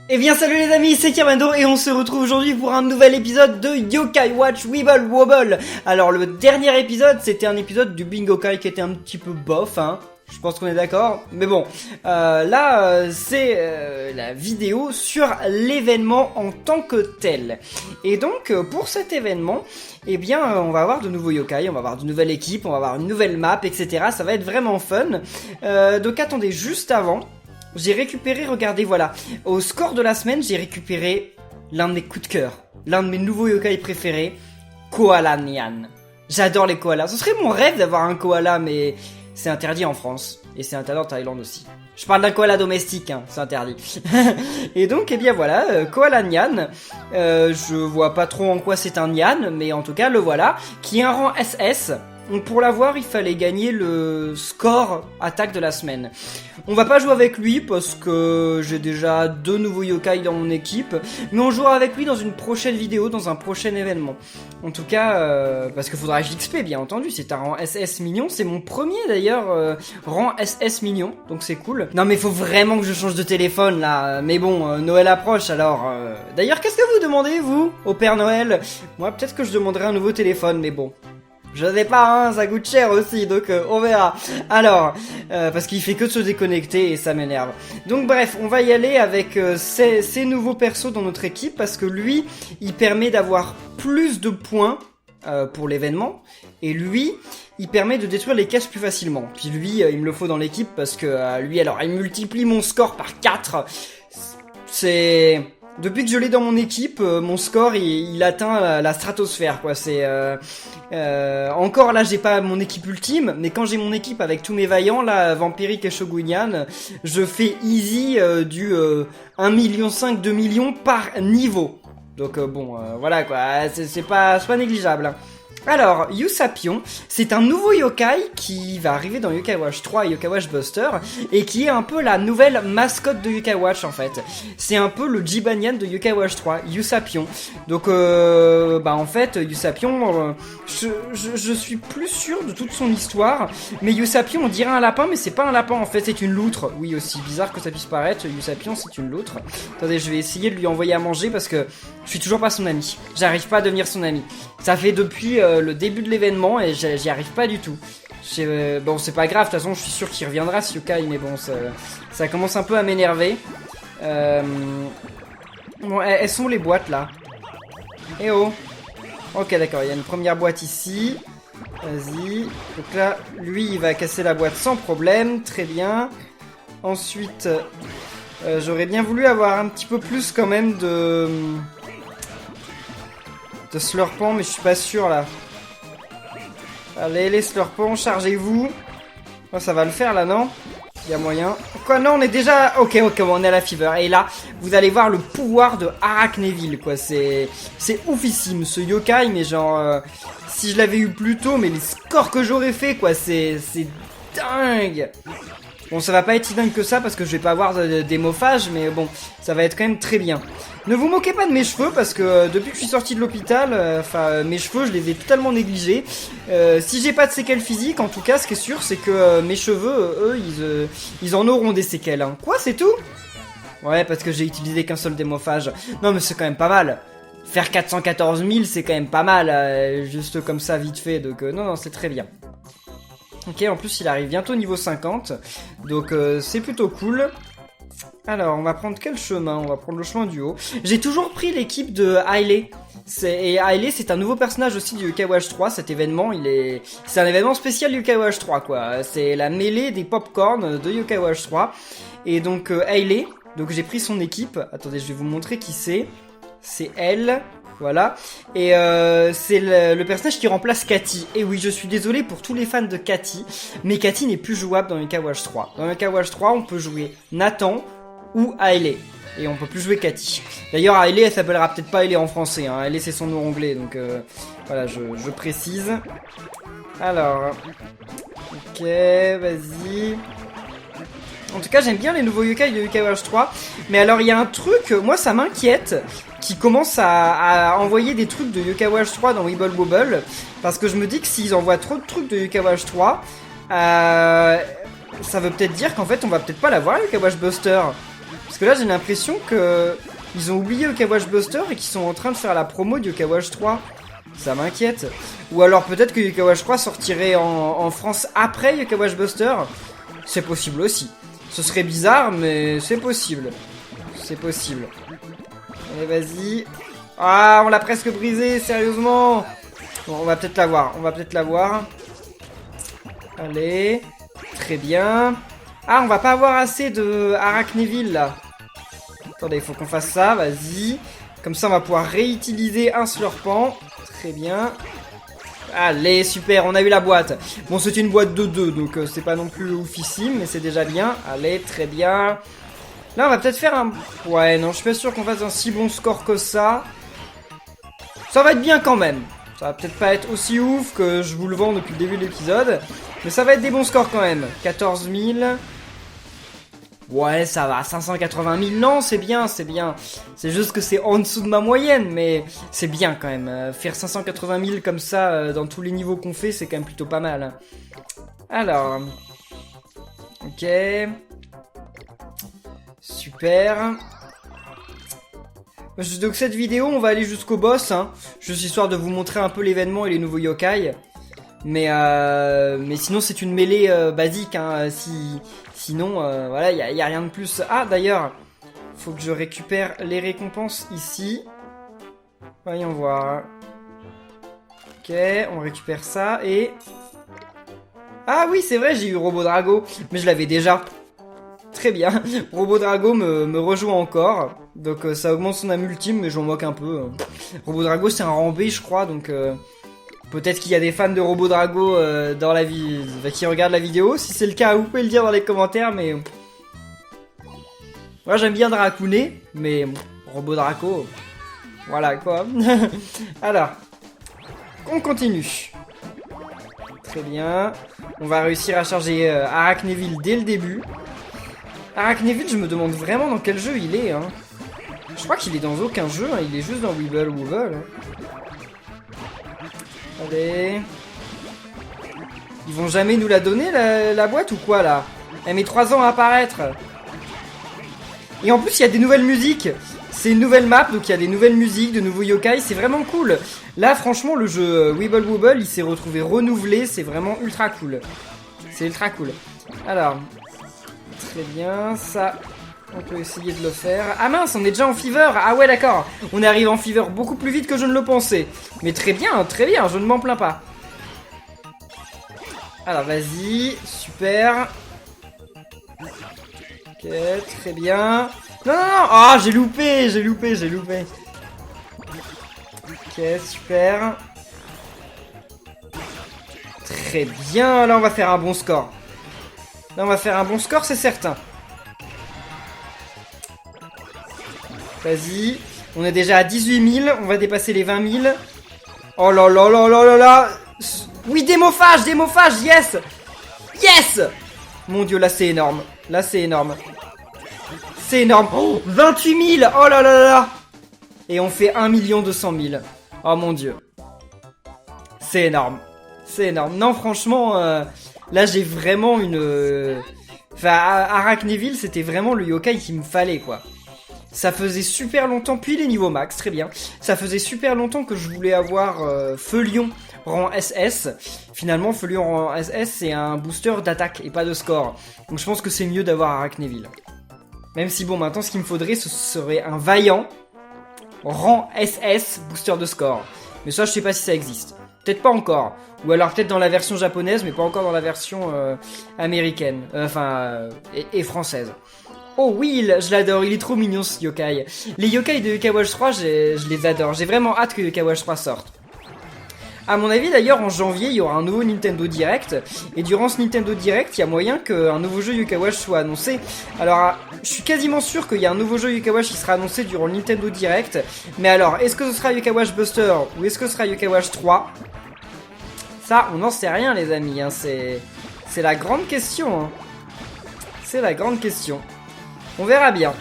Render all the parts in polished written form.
Eh bien salut les amis, c'est Kamado et on se retrouve aujourd'hui pour un nouvel épisode de Yokai Watch Wibble Wobble. Alors le dernier épisode, c'était un épisode du Bingokai qui était un petit peu bof, hein. Je pense qu'on est d'accord, mais bon, là c'est la vidéo sur l'événement en tant que tel. Et donc pour cet événement, eh bien on va avoir de nouveaux yokai, on va avoir de nouvelles équipes, on va avoir une nouvelle map, etc. Ça va être vraiment fun. Donc attendez, juste avant, j'ai récupéré, regardez, voilà, au score de la semaine, j'ai récupéré l'un de mes coups de cœur, l'un de mes nouveaux yokai préférés, Koala Nyan. J'adore les koalas, ce serait mon rêve d'avoir un koala, mais c'est interdit en France, et c'est interdit en Thaïlande aussi. Je parle d'un koala domestique, hein, c'est interdit. Et donc, eh bien voilà, Koala Nyan, je vois pas trop en quoi c'est un Nyan, mais en tout cas, le voilà, qui est un rang SS. Donc pour l'avoir, il fallait gagner le score attaque de la semaine. On va pas jouer avec lui parce que j'ai déjà 2 nouveaux yokai dans mon équipe, mais on jouera avec lui dans une prochaine vidéo, dans un prochain événement. En tout cas, parce qu'il faudra l'XP bien entendu, c'est un rang SS mignon, c'est mon premier d'ailleurs rang SS mignon, donc c'est cool. Non mais faut vraiment que je change de téléphone là, mais bon, Noël approche alors... D'ailleurs, qu'est-ce que vous demandez vous au Père Noël? Moi peut-être que je demanderai un nouveau téléphone, mais bon... Je sais pas, hein, ça coûte cher aussi, donc on verra. Alors, parce qu'il fait que de se déconnecter et ça m'énerve. Donc bref, on va y aller avec ces nouveaux persos dans notre équipe, parce que lui, il permet d'avoir plus de points pour l'événement, et lui, il permet de détruire les caisses plus facilement. Puis lui, il me le faut dans l'équipe, parce que lui, alors, il multiplie mon score par 4. C'est... Depuis que je l'ai dans mon équipe, mon score il atteint la stratosphère quoi. C'est encore là j'ai pas mon équipe ultime, mais quand j'ai mon équipe avec tous mes vaillants là, Vampiric et Shogunyan, je fais easy du 1,5 million, 2 millions par niveau. Donc bon voilà quoi, c'est pas négligeable. Hein. Alors, Usapion, c'est un nouveau yokai qui va arriver dans Yokai Watch 3 et Yokai Watch Buster, et qui est un peu la nouvelle mascotte de Yokai Watch en fait. C'est un peu le Jibanyan de Yokai Watch 3, Usapion. Donc, en fait, Usapion, je suis plus sûr de toute son histoire, mais Usapion, on dirait un lapin, mais c'est pas un lapin en fait, c'est une loutre. Oui, aussi bizarre que ça puisse paraître, Usapion c'est une loutre. Attendez, je vais essayer de lui envoyer à manger parce que je suis toujours pas son ami. J'arrive pas à devenir son ami. Ça fait depuis le début de l'événement et j'y arrive pas du tout. Bon, c'est pas grave, de toute façon, je suis sûr qu'il reviendra ce yokai, mais bon, ça commence un peu à m'énerver. Bon, elles sont les boîtes là. Eh oh. Ok, d'accord, il y a une première boîte ici. Vas-y. Donc là, lui, il va casser la boîte sans problème. Très bien. Ensuite, j'aurais bien voulu avoir un petit peu plus quand même de slurpants, mais je suis pas sûr là. Allez, les slurpants, chargez-vous. Oh, ça va le faire là, non? Il y a moyen. Quoi, non, on est déjà... Ok, on est à la fever. Et là, vous allez voir le pouvoir de Arachnéville, quoi. C'est oufissime, ce yokai, mais genre... si je l'avais eu plus tôt, mais les scores que j'aurais fait, quoi, c'est dingue. Bon, ça va pas être si dingue que ça parce que je vais pas avoir d'émophage, mais bon, ça va être quand même très bien. Ne vous moquez pas de mes cheveux parce que depuis que je suis sorti de l'hôpital, mes cheveux, je les ai totalement négligés. Si j'ai pas de séquelles physiques, en tout cas, ce qui est sûr, c'est que mes cheveux, eux, ils en auront des séquelles. Hein. Quoi, c'est tout? Ouais, parce que j'ai utilisé qu'un seul démophage. Non, mais c'est quand même pas mal. Faire 414 000, c'est quand même pas mal, juste comme ça, vite fait. Donc, non, c'est très bien. Ok, en plus il arrive bientôt niveau 50, donc c'est plutôt cool. Alors, on va prendre quel chemin? On va prendre le chemin du haut. J'ai toujours pris l'équipe de Hailey. Et Hailey, c'est un nouveau personnage aussi du Yokai Watch 3. Cet événement, c'est un événement spécial Yokai Watch 3, quoi. C'est la mêlée des popcorn de Yokai Watch 3. Et donc, Hailey, donc j'ai pris son équipe. Attendez, je vais vous montrer qui c'est. C'est elle... Voilà, et c'est le personnage qui remplace Cathy. Et oui, je suis désolé pour tous les fans de Cathy, mais Cathy n'est plus jouable dans Yokai Watch 3. Dans Yokai Watch 3, on peut jouer Nathan ou Hailey, et on peut plus jouer Cathy. D'ailleurs, Hailey, elle s'appellera peut-être pas Hailey en français, hein. Hailey c'est son nom anglais, donc voilà, je précise. Alors, ok, vas-y. En tout cas, j'aime bien les nouveaux yokai de Yokai Watch 3, mais alors il y a un truc, moi ça m'inquiète, qui commence à envoyer des trucs de Yokai Watch 3 dans Wibble Wobble, parce que je me dis que s'ils envoient trop de trucs de Yokai Watch 3, ça veut peut-être dire qu'en fait on va peut-être pas l'avoir Yokai Watch Buster. Parce que là, j'ai l'impression que ils ont oublié Yokai Watch Buster et qu'ils sont en train de faire la promo de Yokai Watch 3. Ça m'inquiète. Ou alors peut-être que Yokai Watch 3 sortirait en France après Yokai Watch Buster. C'est possible aussi. Ce serait bizarre, mais c'est possible. C'est possible. Allez, vas-y. Ah, on l'a presque brisé, sérieusement. Bon, on va peut-être l'avoir. On va peut-être l'avoir. Allez. Très bien. Ah, on va pas avoir assez de Arachnéville, là. Attendez, il faut qu'on fasse ça, vas-y. Comme ça, on va pouvoir réutiliser un Slurpant. Très bien. Allez, super, on a eu la boîte. Bon, c'est une boîte de 2, donc c'est pas non plus oufissime, mais c'est déjà bien. Allez, très bien. Là, on va peut-être faire un... Ouais, non, je suis pas sûr qu'on fasse un si bon score que ça. Ça va être bien quand même. Ça va peut-être pas être aussi ouf que je vous le vends depuis le début de l'épisode. Mais ça va être des bons scores quand même. 14 000... Ouais, ça va, 580 000, non, c'est bien, c'est bien. C'est juste que c'est en dessous de ma moyenne, mais c'est bien quand même. Faire 580 000 comme ça, dans tous les niveaux qu'on fait, c'est quand même plutôt pas mal. Hein. Alors... Ok... Super... Donc cette vidéo, on va aller jusqu'au boss, hein. Juste histoire de vous montrer un peu l'événement et les nouveaux yokai. Mais sinon, c'est une mêlée basique, hein, sinon, voilà, y a rien de plus. Ah, d'ailleurs, faut que je récupère les récompenses ici. Voyons voir. Ok, on récupère ça, et... Ah oui, c'est vrai, j'ai eu Robo Drago, mais je l'avais déjà. Très bien, Robo Drago me rejoue encore. Donc ça augmente son âme ultime, mais j'en moque un peu. Robo Drago, c'est un rang B, je crois, donc... Peut-être qu'il y a des fans de Robo Drago dans la vie qui regardent la vidéo. Si c'est le cas, vous pouvez le dire dans les commentaires, mais... Moi, j'aime bien Dracounet, mais Robo Draco... Voilà, quoi. Alors, on continue. Très bien. On va réussir à charger Arachnéville dès le début. Arachnéville, je me demande vraiment dans quel jeu il est, hein. Je crois qu'il est dans aucun jeu, hein. Il est juste dans Weeble Wobble. Allez. Ils vont jamais nous la donner, la boîte, ou quoi, là? Elle met 3 ans à apparaître. Et en plus, il y a des nouvelles musiques. C'est une nouvelle map, donc il y a des nouvelles musiques, de nouveaux yokai. C'est vraiment cool. Là, franchement, le jeu Weeble Wobble, il s'est retrouvé renouvelé. C'est vraiment ultra cool. C'est ultra cool. Alors, très bien. Ça, on peut essayer de le faire. Ah mince, on est déjà en fever. Ah ouais, d'accord. On arrive en fever beaucoup plus vite que je ne le pensais. Mais très bien, je ne m'en plains pas. Alors, vas-y. Super. Ok, très bien. Non, non, non. Ah, j'ai loupé. Ok, super. Très bien. Là, on va faire un bon score. C'est certain. Vas-y. On est déjà à 18 000. On va dépasser les 20 000. Oh là là là là là là. Oui, démophage, yes. Yes. Mon dieu, là, c'est énorme. C'est énorme. Oh, 28 000. Oh là là là là. Et on fait 1 200 000. Oh mon dieu. C'est énorme. Non, franchement, là, j'ai vraiment une... Enfin, Arachnéville, c'était vraiment le yokai qu'il me fallait, quoi. Ça faisait super longtemps, puis les niveaux max, très bien. Ça faisait super longtemps que je voulais avoir Feulion rang SS. Finalement, Feulion rang SS, c'est un booster d'attaque et pas de score. Donc je pense que c'est mieux d'avoir Arachnéville. Même si bon, maintenant, ce qu'il me faudrait, ce serait un Vaillant rang SS, booster de score. Mais ça, je sais pas si ça existe. Peut-être pas encore. Ou alors peut-être dans la version japonaise, mais pas encore dans la version américaine. Et française. Oh Will, je l'adore, il est trop mignon ce yokai. Les yokai de Yokai Watch 3, je les adore. J'ai vraiment hâte que Yokai Watch 3 sorte. À mon avis d'ailleurs, en janvier, il y aura un nouveau Nintendo Direct. Et durant ce Nintendo Direct, il y a moyen qu'un nouveau jeu Yokai Watch soit annoncé. Alors, je suis quasiment sûr qu'il y a un nouveau jeu Yokai Watch qui sera annoncé durant le Nintendo Direct. Mais alors, est-ce que ce sera Yokai Watch Buster ou est-ce que ce sera Yokai Watch 3 ? Ça, on n'en sait rien les amis, hein. C'est la grande question. Hein. C'est la grande question. On verra bien.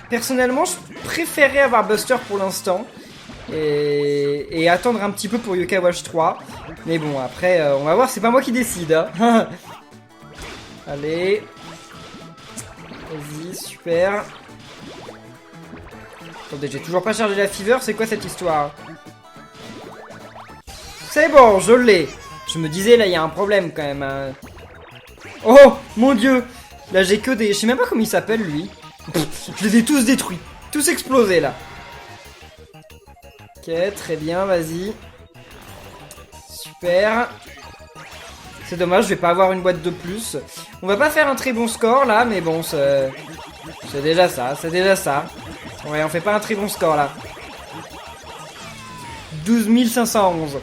Personnellement, je préférerais avoir Buster pour l'instant. Et attendre un petit peu pour Yokai Watch 3. Mais bon, après, on va voir, c'est pas moi qui décide. Hein. Allez. Vas-y, super. Attendez, j'ai toujours pas chargé la fever, c'est quoi cette histoire? C'est bon, je l'ai. Je me disais, là, il y a un problème, quand même. Oh, mon dieu. Là, j'ai que des... Je sais même pas comment il s'appelle, lui. Je les ai tous détruits. Tous explosés, là. Ok, très bien, vas-y. Super. C'est dommage, je vais pas avoir une boîte de plus. On va pas faire un très bon score, là, mais bon, c'est déjà ça, c'est déjà ça. Ouais, on fait pas un très bon score, là. 12 511.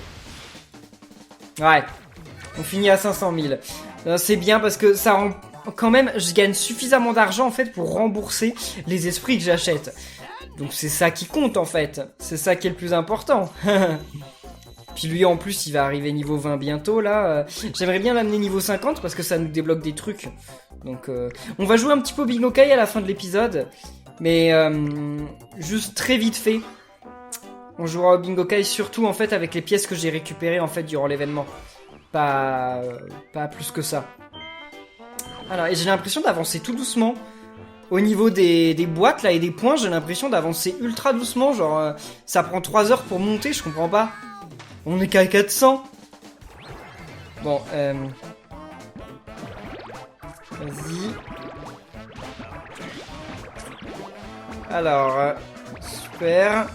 Ouais, on finit à 500 000. C'est bien parce que ça rend... Quand même, je gagne suffisamment d'argent, en fait, pour rembourser les esprits que j'achète. Donc c'est ça qui compte, en fait. C'est ça qui est le plus important. Puis lui, en plus, il va arriver niveau 20 bientôt, là. J'aimerais bien l'amener niveau 50, parce que ça nous débloque des trucs. Donc, on va jouer un petit peu au Bingo Kai à la fin de l'épisode. Mais, juste très vite fait. On jouera au Bingo Kai surtout, en fait, avec les pièces que j'ai récupérées, en fait, durant l'événement. Pas plus que ça. Alors, et j'ai l'impression d'avancer tout doucement. Au niveau des boîtes, là, et des points, j'ai l'impression d'avancer ultra doucement. Genre, ça prend 3 heures pour monter, je comprends pas. On est qu'à 400. Bon, vas-y. Alors, super.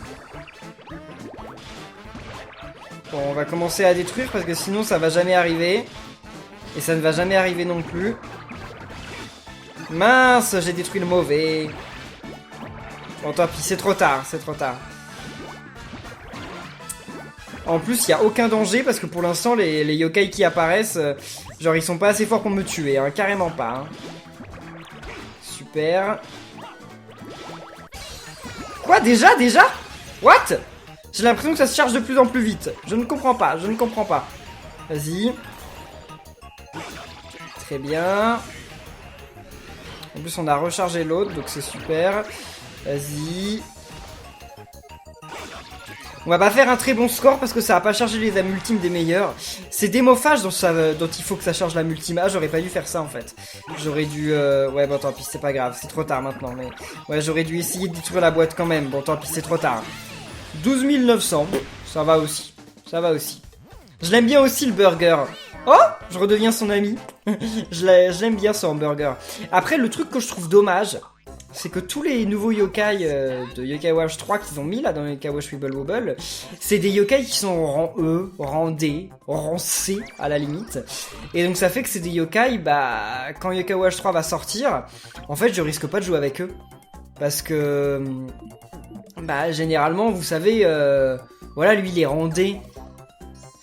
Bon, on va commencer à détruire parce que sinon ça va jamais arriver. Et ça ne va jamais arriver non plus. Mince, j'ai détruit le mauvais. Bon, tant pis, c'est trop tard, c'est trop tard. En plus, il n'y a aucun danger parce que pour l'instant, les yokai qui apparaissent, genre ils sont pas assez forts pour me tuer, hein, carrément pas. Hein. Super. Quoi, déjà? What? J'ai l'impression que ça se charge de plus en plus vite. Je ne comprends pas, je ne comprends pas. Vas-y. Très bien. En plus, on a rechargé l'autre, donc c'est super. Vas-y. On va pas faire un très bon score parce que ça va pas charger les âmes ultimes des meilleurs. C'est Démophage dont il faut que ça charge la ultime. Ah, j'aurais pas dû faire ça en fait. J'aurais dû... Ouais, bon, tant pis, c'est pas grave. C'est trop tard maintenant, mais... Ouais, j'aurais dû essayer de détruire la boîte quand même. Bon, tant pis, c'est trop tard. 12 900. Ça va aussi. Ça va aussi. Je l'aime bien aussi, le burger. Oh, je redeviens son ami. Je l'aime bien, ce hamburger. Après, le truc que je trouve dommage... c'est que tous les nouveaux yokai de Yokai Watch 3 qu'ils ont mis là dans Yokai Watch Wibble Wobble, c'est des yokai qui sont en rang E, rang D, rang C à la limite. Et donc ça fait que c'est des yokai, bah, quand Yokai Watch 3 va sortir, en fait je risque pas de jouer avec eux. Parce que, bah, généralement, vous savez, voilà, lui il est rang D.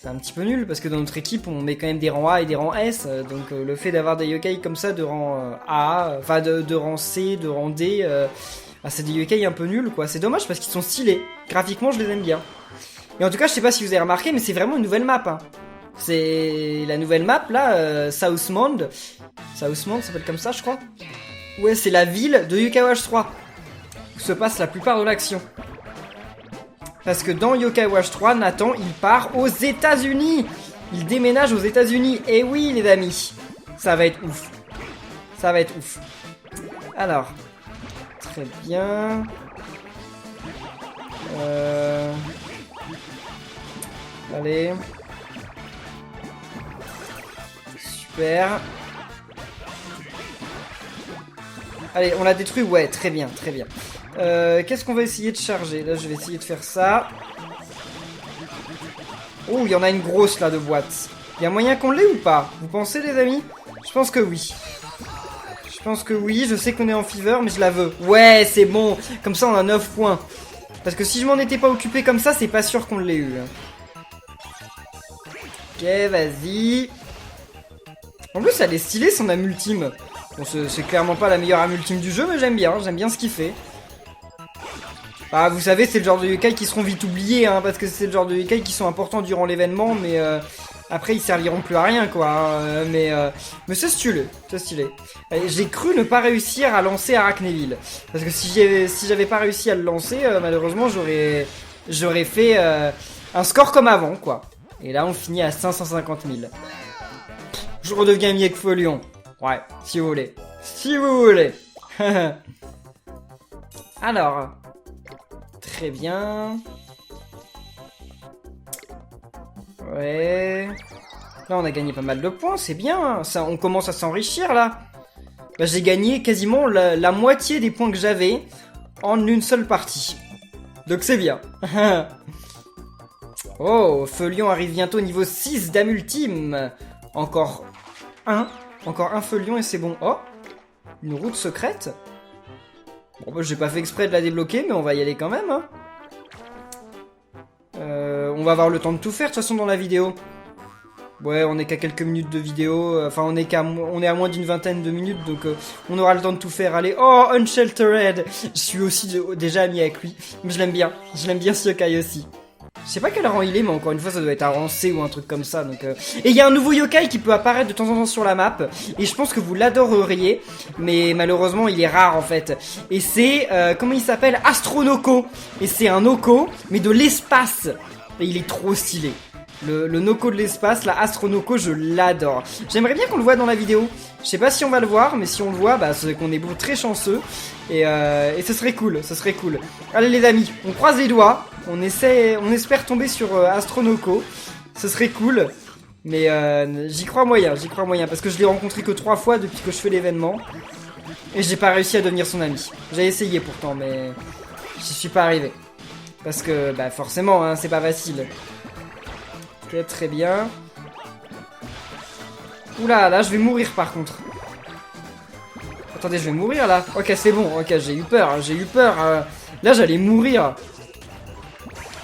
C'est un petit peu nul parce que dans notre équipe on met quand même des rangs A et des rangs S, donc le fait d'avoir des yokai comme ça de rang A, enfin de rang C, de rang D, bah, c'est des yokai un peu nuls quoi. C'est dommage parce qu'ils sont stylés, graphiquement je les aime bien. Et en tout cas je sais pas si vous avez remarqué mais c'est vraiment une nouvelle map. Hein. C'est la nouvelle map là, Southmond. Southmond s'appelle comme ça je crois. Ouais, c'est la ville de Yokai Watch 3 où se passe la plupart de l'action. Parce que dans Yokai Watch 3, Nathan, il part aux États-Unis. Il déménage aux États-Unis. Et oui, les amis. Ça va être ouf. Ça va être ouf. Alors. Très bien. Allez. Super. Allez, on l'a détruit. Ouais, très bien, très bien. Qu'est-ce qu'on va essayer de charger? Là, je vais essayer de faire ça. Oh, il y en a une grosse, là, de boîte. Il y a moyen qu'on l'ait ou pas? Vous pensez, les amis? Je pense que oui. Je pense que oui. Je sais qu'on est en fever, mais je la veux. Ouais, c'est bon. Comme ça, on a 9 points. Parce que si je m'en étais pas occupé comme ça, c'est pas sûr qu'on l'ait eu. Ok, vas-y. En plus, elle est stylée, son âme ultime. Bon, c'est clairement pas la meilleure âme ultime du jeu, mais j'aime bien ce qu'il fait. Ah, vous savez, c'est le genre de yokai qui seront vite oubliés, hein, parce que c'est le genre de yokai qui sont importants durant l'événement, mais après ils serviront plus à rien, quoi. Hein, mais c'est stylé, c'est stylé. J'ai cru ne pas réussir à lancer Arachnéville, parce que si j'avais pas réussi à le lancer, malheureusement j'aurais fait un score comme avant, quoi. Et là on finit à 550 000. Je redeviens Miek Folion. Ouais, si vous voulez. Si vous voulez. Alors. Très bien. Ouais. Là, on a gagné pas mal de points, c'est bien. Ça, on commence à s'enrichir, là. Bah, j'ai gagné quasiment la moitié des points que j'avais en une seule partie. Donc c'est bien. Oh, Feulion arrive bientôt niveau 6 d'âme ultime. Encore un Feulion et c'est bon. Oh, une route secrète. Bon, bah, j'ai pas fait exprès de la débloquer, mais on va y aller quand même. Hein. On va avoir le temps de tout faire, de toute façon, dans la vidéo. Ouais, on est qu'à quelques minutes de vidéo. Enfin, on est à moins d'une vingtaine de minutes, donc on aura le temps de tout faire. Allez, oh, Unsheltered. Je suis aussi déjà ami avec lui. Mais je l'aime bien. Je l'aime bien, ce yokai aussi. Je sais pas quel rang il est, mais encore une fois, ça doit être un rang C ou un truc comme ça. Donc, Et il y a un nouveau yokai qui peut apparaître de temps en temps sur la map. Et je pense que vous l'adoreriez. Mais malheureusement, il est rare en fait. Et c'est, comment il s'appelle, Astronoko. Et c'est un Noko, mais de l'espace. Et il est trop stylé. Le Noko de l'espace, la Astronoko, je l'adore. J'aimerais bien qu'on le voit dans la vidéo. Je sais pas si on va le voir, mais si on le voit, bah, c'est qu'on est très chanceux. Et ce serait cool, ce serait cool. Allez les amis, on croise les doigts. On espère tomber sur Astronoko. Ce serait cool. Mais j'y crois moyen, parce que je l'ai rencontré que 3 fois depuis que je fais l'événement. Et j'ai pas réussi à devenir son ami. J'ai essayé pourtant, mais j'y suis pas arrivé. Parce que, bah forcément, hein, c'est pas facile. Ok, très bien. Oula, là je vais mourir par contre. Attendez, je vais mourir là. Ok, c'est bon, ok, j'ai eu peur. Là j'allais mourir.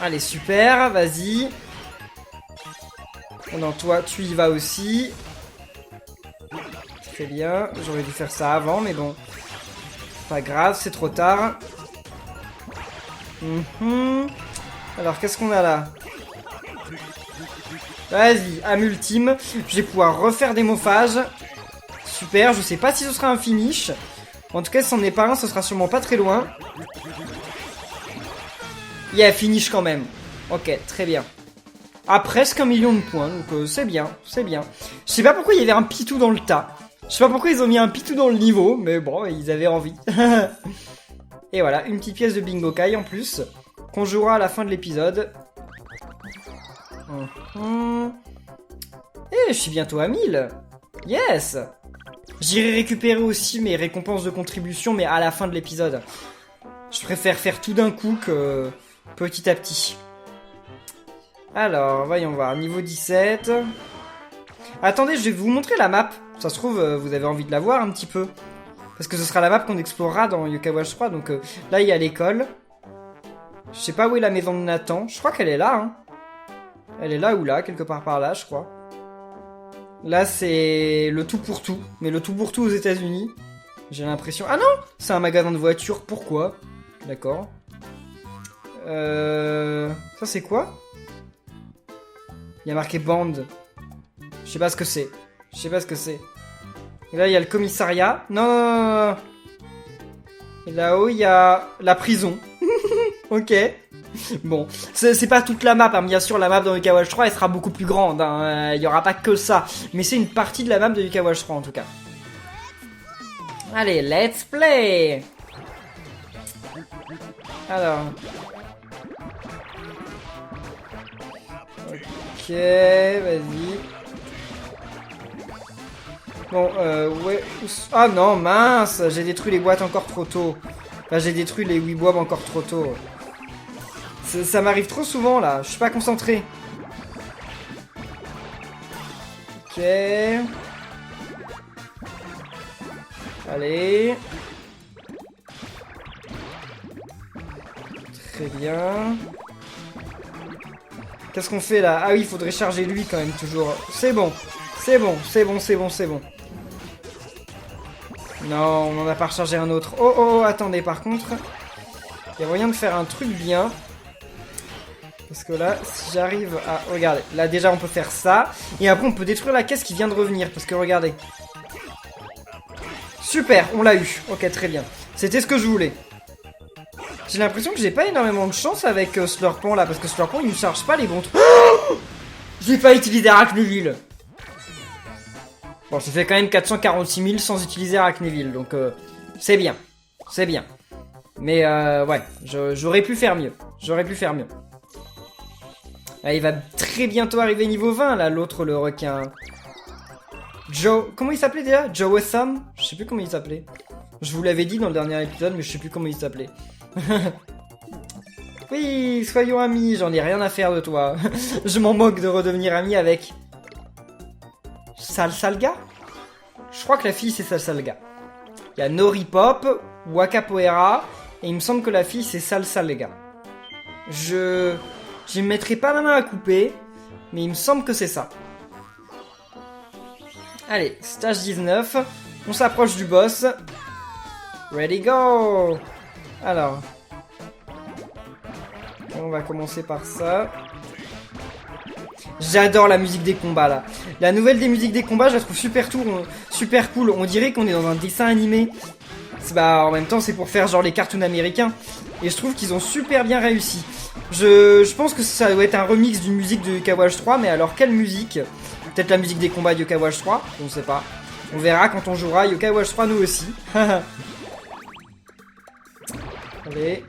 Allez, super, vas-y. Oh non, toi, tu y vas aussi. Très bien, j'aurais dû faire ça avant, mais bon. Pas grave, c'est trop tard. Alors, qu'est-ce qu'on a là? Vas-y, âme ultime. Je vais pouvoir refaire des morphages. Super, je sais pas si ce sera un finish. En tout cas, si c'en est pas un, ce sera sûrement pas très loin. Yeah, finish quand même. Ok, très bien. À presque 1 million de points, donc c'est bien, c'est bien. Je sais pas pourquoi il y avait un pitou dans le tas. Je sais pas pourquoi ils ont mis un pitou dans le niveau, mais bon, ils avaient envie. Et voilà, une petite pièce de Bingo Kai en plus, qu'on jouera à la fin de l'épisode. Et je suis bientôt à 1000. Yes. J'irai récupérer aussi mes récompenses de contribution, mais à la fin de l'épisode. Je préfère faire tout d'un coup que petit à petit. Alors, voyons voir. Niveau 17. Attendez, je vais vous montrer la map. Ça se trouve, vous avez envie de la voir un petit peu. Parce que ce sera la map qu'on explorera dans Yokai Watch 3. Donc là, il y a l'école. Je sais pas où est la maison de Nathan. Je crois qu'elle est là. Hein. Elle est là ou là, quelque part par là, je crois. Là, c'est le tout pour tout. Mais le tout pour tout aux États-Unis. J'ai l'impression. Ah non, c'est un magasin de voitures. Pourquoi? D'accord. Ça, c'est quoi? Il y a marqué band. Je sais pas ce que c'est. Je sais pas ce que c'est. Et là, il y a le commissariat. Non, non, non, non. Et là-haut, il y a la prison. Ok. Bon, c'est pas toute la map, hein. Bien sûr, la map dans Yokai Watch 3, elle sera beaucoup plus grande. Hein. Il y aura pas que ça. Mais c'est une partie de la map de Yokai Watch 3, en tout cas. Allez, let's play. Alors. Ok, vas-y. Bon, ouais. Ah non, mince, j'ai détruit les boîtes encore trop tôt. Enfin, j'ai détruit les Weebwobs encore trop tôt. Ça m'arrive trop souvent, là. Je suis pas concentré. Ok. Allez. Très bien. Qu'est-ce qu'on fait, là? Ah oui, il faudrait charger lui, quand même, toujours. C'est bon. C'est bon, c'est bon, c'est bon, c'est bon. Non, on en a pas rechargé un autre. Oh, oh, attendez, par contre, il y a moyen de faire un truc bien. Parce que là, si j'arrive à... Regardez, là, déjà, on peut faire ça. Et après, on peut détruire la caisse qui vient de revenir. Parce que, regardez. Super, on l'a eu. Ok, très bien. C'était ce que je voulais. J'ai l'impression que j'ai pas énormément de chance avec Slurpon, là. Parce que Slurpon, il ne charge pas les bons trucs. Oh, j'ai pas utilisé Arachnéville. Bon, ça fait quand même 446 000 sans utiliser Arachnéville, donc C'est bien. C'est bien. Mais ouais, j'aurais pu faire mieux. J'aurais pu faire mieux. Ah, il va très bientôt arriver niveau 20, là, l'autre, le requin. Joe... Comment il s'appelait déjà? Joe Sam? Je sais plus comment il s'appelait. Je vous l'avais dit dans le dernier épisode, mais je sais plus comment il s'appelait. Oui, soyons amis, j'en ai rien à faire de toi. Je m'en moque de redevenir ami avec... Salsalga? Je crois que la fille, c'est Salsalga. Il y a Nori Pop, Wakapoera, et il me semble que la fille, c'est Salsalga. Je me mettrai pas la main à couper, mais il me semble que c'est ça. Allez, stage 19, on s'approche du boss. Ready, go! Alors, on va commencer par ça. J'adore la musique des combats, là. La nouvelle des musiques des combats, je la trouve super cool. On dirait qu'on est dans un dessin animé. Bah, en même temps, c'est pour faire genre les cartoons américains. Et je trouve qu'ils ont super bien réussi. Je pense que ça doit être un remix d'une musique de Yokai Watch 3, mais alors quelle musique? Peut-être la musique des combats de Yokai Watch 3, on sait pas. On verra quand on jouera Yokai Watch 3 nous aussi. Allez.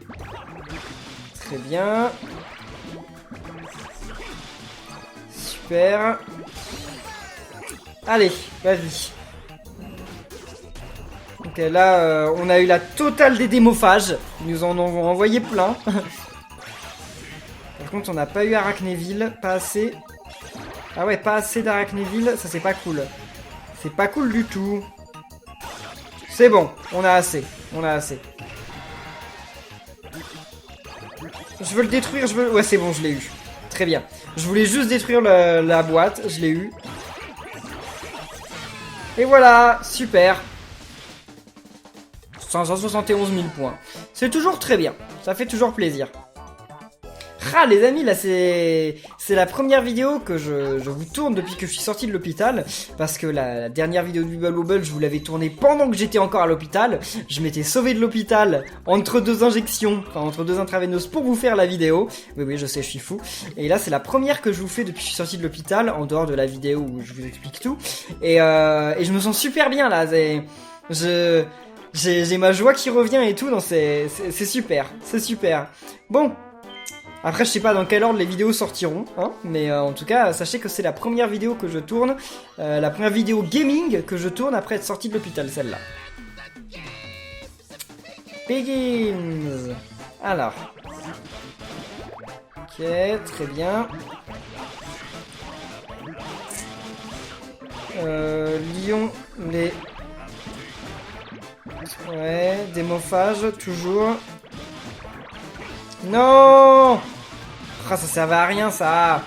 Très bien. Super. Allez, vas-y. Ok, là, on a eu la totale des démophages. Ils nous en ont envoyé plein. Par contre, on n'a pas eu Arachnéville, pas assez. Ah ouais, pas assez d'Arachnéville, ça c'est pas cool. C'est pas cool du tout. C'est bon, on a assez. On a assez. Je veux le détruire, Ouais, c'est bon, je l'ai eu. Très bien. Je voulais juste détruire la boîte, je l'ai eu. Et voilà, super. 571 000 points. C'est toujours très bien, ça fait toujours plaisir. Ah les amis, là c'est la première vidéo que je vous tourne depuis que je suis sorti de l'hôpital. Parce que la dernière vidéo de Wibble Wobble, je vous l'avais tournée pendant que j'étais encore à l'hôpital. Je m'étais sauvé de l'hôpital entre deux injections, enfin entre deux intraveineuses pour vous faire la vidéo. Oui, je sais, je suis fou. Et là c'est la première que je vous fais depuis que je suis sorti de l'hôpital, en dehors de la vidéo où je vous explique tout. Et je me sens super bien là, j'ai ma joie qui revient et tout, donc c'est super, c'est super. Bon. Après, je sais pas dans quel ordre les vidéos sortiront, hein, mais en tout cas, sachez que c'est la première vidéo que je tourne, la première vidéo gaming que je tourne après être sorti de l'hôpital, celle-là. Begins. Alors. Ok, très bien. Lion, les... Ouais, démophage, toujours. Non! Ah, ça servait à rien, ça!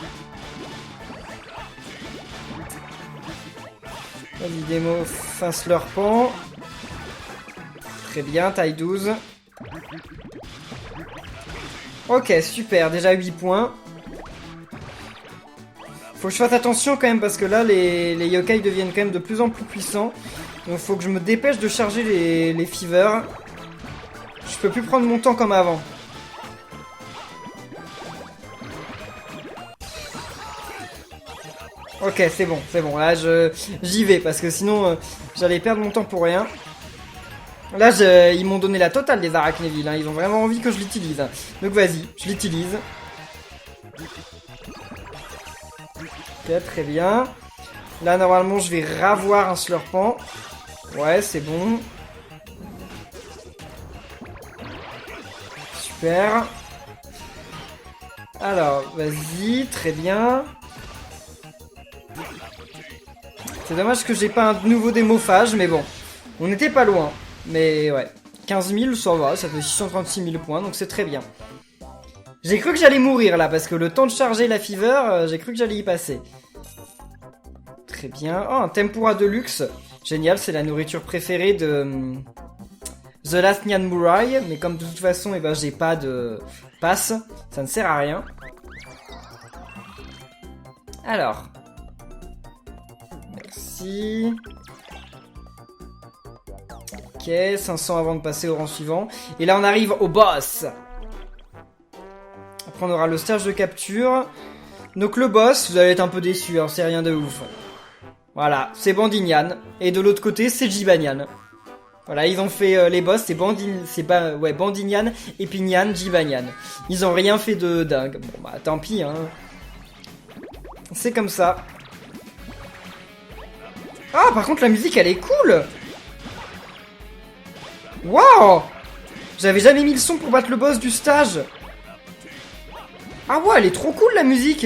Vas-y, démo, face leur pont. Très bien, taille 12. Ok, super, déjà 8 points. Faut que je fasse attention quand même, parce que là, les yokai deviennent quand même de plus en plus puissants. Donc faut que je me dépêche de charger les fevers. Je peux plus prendre mon temps comme avant. Ok, c'est bon, là j'y vais, parce que sinon j'allais perdre mon temps pour rien. Là, ils m'ont donné la totale des Arachnéville, hein. Ils ont vraiment envie que je l'utilise. Donc vas-y, je l'utilise. Ok, très bien. Là, normalement, je vais ravoir un Slurpant. Ouais, c'est bon. Super. Alors, vas-y, très bien. C'est dommage que j'ai pas un nouveau démophage, mais bon. On n'était pas loin. Mais ouais. 15 000, ça va, ça fait 636 000 points, donc c'est très bien. J'ai cru que j'allais mourir là, parce que le temps de charger la fever, j'ai cru que j'allais y passer. Très bien. Oh, un tempura de luxe. Génial, c'est la nourriture préférée de The Last Nyan Murai. Mais comme de toute façon, eh ben, j'ai pas de passe, ça ne sert à rien. Alors. Merci. Ok, 500 avant de passer au rang suivant. Et là, on arrive au boss. Après, on aura le stage de capture. Donc le boss, vous allez être un peu déçus, hein, c'est rien de ouf. Voilà, c'est Bandinian. Et de l'autre côté, c'est Jibanyan. Voilà, ils ont fait les boss, ouais, Bandinian, Epinian, Jibanian. Ils ont rien fait de dingue. Bon bah tant pis, hein. C'est comme ça. Ah, par contre la musique elle est cool. Waouh. J'avais jamais mis le son pour battre le boss du stage. Ah ouais, elle est trop cool la musique.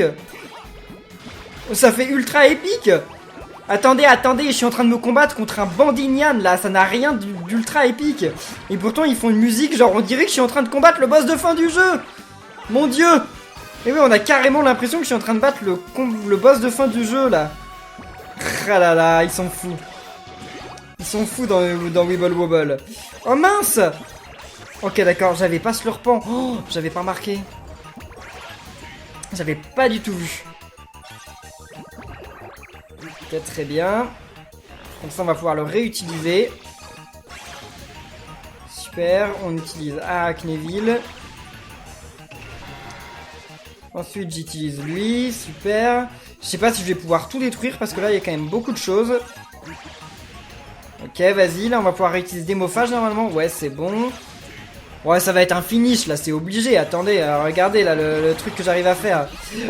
Ça fait ultra épique. Attendez, je suis en train de me combattre contre un Bandinian là, ça n'a rien d'ultra épique. Et pourtant ils font une musique genre on dirait que je suis en train de combattre le boss de fin du jeu. Mon dieu. Et oui, on a carrément l'impression que je suis en train de battre le boss de fin du jeu là. Ah là là, ils sont fous. Ils sont fous dans Wibble Wobble. Oh mince. Ok d'accord, j'avais pas Slurpant. Oh, j'avais pas marqué. J'avais pas du tout vu. Ok, très bien. Comme ça, on va pouvoir le réutiliser. Super, on utilise Arachnéville. Ensuite, j'utilise lui, super. Je sais pas si je vais pouvoir tout détruire parce que là, il y a quand même beaucoup de choses. Ok, vas-y, là, on va pouvoir réutiliser Démophage normalement. Ouais, c'est bon. Ouais, ça va être un finish, là, c'est obligé. Attendez, alors, regardez, là, le truc que j'arrive à faire.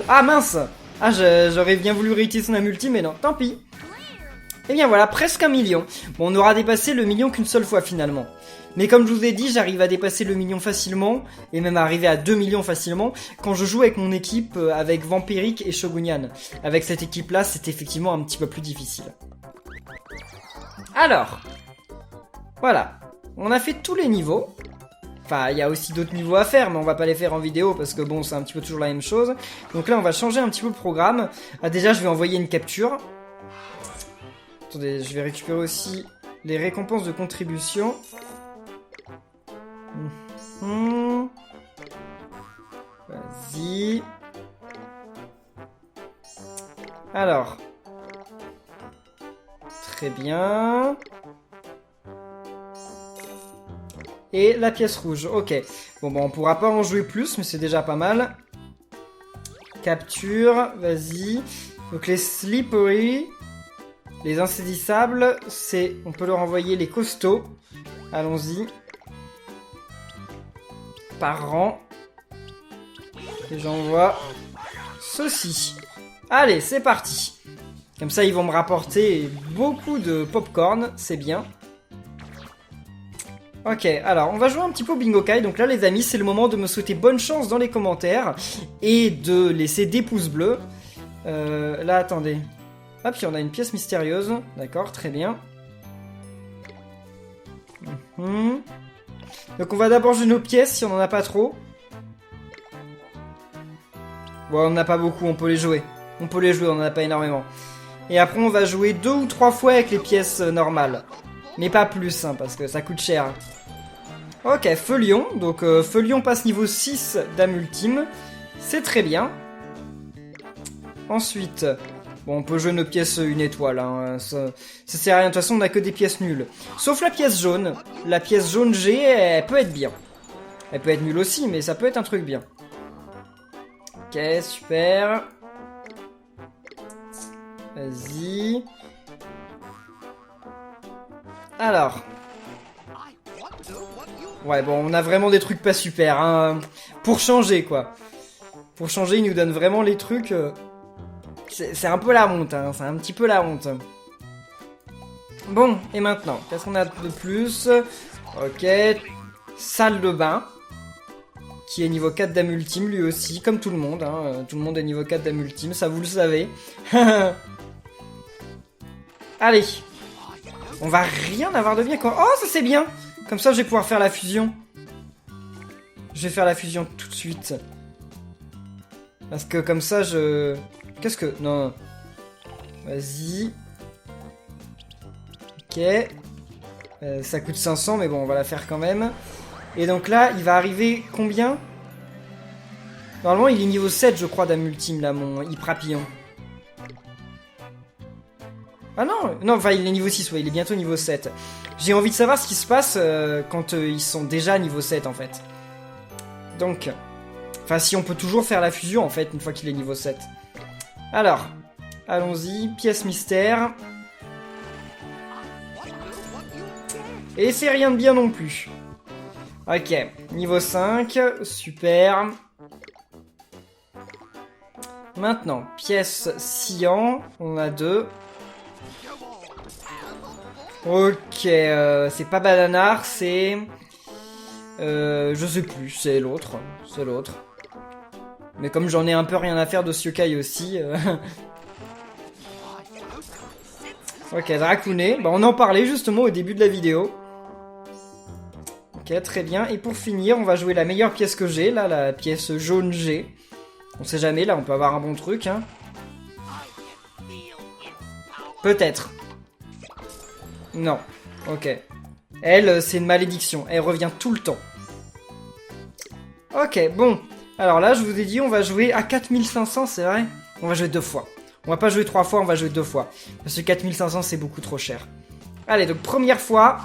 Ah, mince. Ah, j'aurais bien voulu réutiliser son multi, mais non, tant pis. Et bien voilà, presque 1 million. Bon, on aura dépassé le million qu'une seule fois, finalement. Mais comme je vous ai dit, j'arrive à dépasser le million facilement, et même à arriver à 2 millions facilement, quand je joue avec mon équipe, avec Vampiric et Shogunyan. Avec cette équipe-là, c'est effectivement un petit peu plus difficile. Alors, voilà. On a fait tous les niveaux. Enfin, il y a aussi d'autres niveaux à faire, mais on va pas les faire en vidéo parce que bon, c'est un petit peu toujours la même chose. Donc là, on va changer un petit peu le programme. Ah, déjà, je vais envoyer une capture. Attendez, je vais récupérer aussi les récompenses de contribution. Vas-y. Alors. Très bien. Et la pièce rouge, ok. Bon, on pourra pas en jouer plus, mais c'est déjà pas mal. Capture, vas-y. Donc les slippery, les insaisissables, c'est... On peut leur envoyer les costauds. Allons-y. Par rang. Et j'envoie ceci. Allez, c'est parti. Comme ça, ils vont me rapporter beaucoup de popcorn, c'est bien. Ok, alors on va jouer un petit peu au Bingo Kai. Donc là les amis, c'est le moment de me souhaiter bonne chance dans les commentaires et de laisser des pouces bleus. Là attendez. Hop, puis on a une pièce mystérieuse. D'accord, très bien. Donc on va d'abord jouer nos pièces si on en a pas trop. Bon, on n'en a pas beaucoup, on peut les jouer. On peut les jouer, on en a pas énormément. Et après on va jouer 2 ou 3 fois avec les pièces normales. Mais pas plus, hein, parce que ça coûte cher. Ok, Feu Lion. Donc, Feu Lion passe niveau 6 d'âme ultime. C'est très bien. Ensuite, bon, on peut jouer nos pièces 1 étoile. Hein, ça sert à rien. De toute façon, on n'a que des pièces nulles. Sauf la pièce jaune. La pièce jaune G, elle peut être bien. Elle peut être nulle aussi, mais ça peut être un truc bien. Ok, super. Vas-y. Alors. Ouais, bon, on a vraiment des trucs pas super, hein. Pour changer, quoi. Pour changer, ils nous donnent vraiment les trucs... C'est un peu la honte, hein. C'est un petit peu la honte. Bon, et maintenant, qu'est-ce qu'on a de plus? Ok. Salle de bain. Qui est niveau 4 d'âme ultime, lui aussi, comme tout le monde, hein. Tout le monde est niveau 4 d'âme ultime, ça vous le savez. Allez. On va rien avoir de bien quoi. Oh, ça c'est bien. Comme ça, je vais pouvoir faire la fusion. Je vais faire la fusion tout de suite. Parce que comme ça, je... Qu'est-ce que... Non. Vas-y. Ok. Ça coûte 500, mais bon, on va la faire quand même. Et donc là, il va arriver combien? Normalement, il est niveau 7, je crois, d'âme ultime, là, mon Hyprapillon. Ah non, non, enfin il est niveau 6, ouais, il est bientôt niveau 7. J'ai envie de savoir ce qui se passe quand ils sont déjà niveau 7 en fait. Donc, enfin si on peut toujours faire la fusion en fait une fois qu'il est niveau 7. Alors, allons-y, pièce mystère. Et c'est rien de bien non plus. Ok, niveau 5, super. Maintenant, pièce cyan, on a 2. Ok, c'est pas Bananar, c'est... je sais plus, c'est l'autre. C'est l'autre. Mais comme j'en ai un peu rien à faire de ce yokai aussi... Ok, Dracounet. Bah, on en parlait justement au début de la vidéo. Ok, très bien. Et pour finir, on va jouer la meilleure pièce que j'ai, là, la pièce jaune G. On sait jamais, là, on peut avoir un bon truc, hein. Peut-être. Non. Ok. Elle, c'est une malédiction. Elle revient tout le temps. Ok, bon. Alors là, je vous ai dit, on va jouer à 4500, c'est vrai? On va jouer 2 fois. On va pas jouer 3 fois, on va jouer 2 fois. Parce que 4500, c'est beaucoup trop cher. Allez, donc première fois.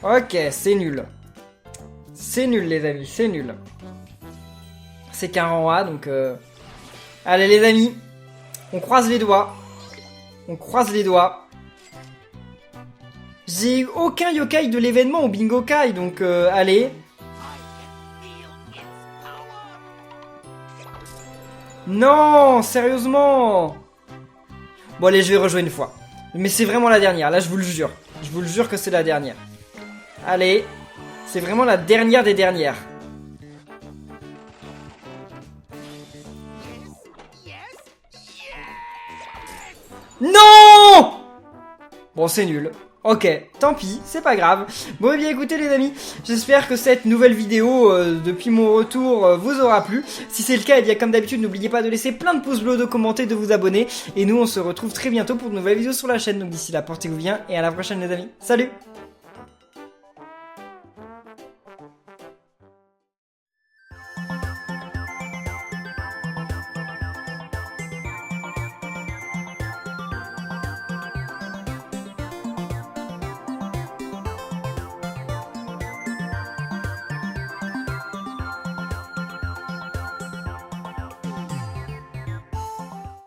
Ok, c'est nul. C'est nul, les amis, c'est nul. C'est qu'un rang A, donc... Allez, les amis. On croise les doigts. On croise les doigts. J'ai eu aucun yokai de l'événement au Bingo Kai, donc allez. Non, sérieusement. Bon allez, je vais rejouer une fois. Mais c'est vraiment la dernière, là je vous le jure. Je vous le jure que c'est la dernière. Allez, c'est vraiment la dernière des dernières. Non! Bon, c'est nul. Ok, tant pis, c'est pas grave. Bon, eh bien écoutez les amis, j'espère que cette nouvelle vidéo depuis mon retour vous aura plu. Si c'est le cas, eh bien comme d'habitude, n'oubliez pas de laisser plein de pouces bleus, de commenter, de vous abonner. Et nous, on se retrouve très bientôt pour de nouvelles vidéos sur la chaîne. Donc d'ici là, portez-vous bien et à la prochaine les amis. Salut!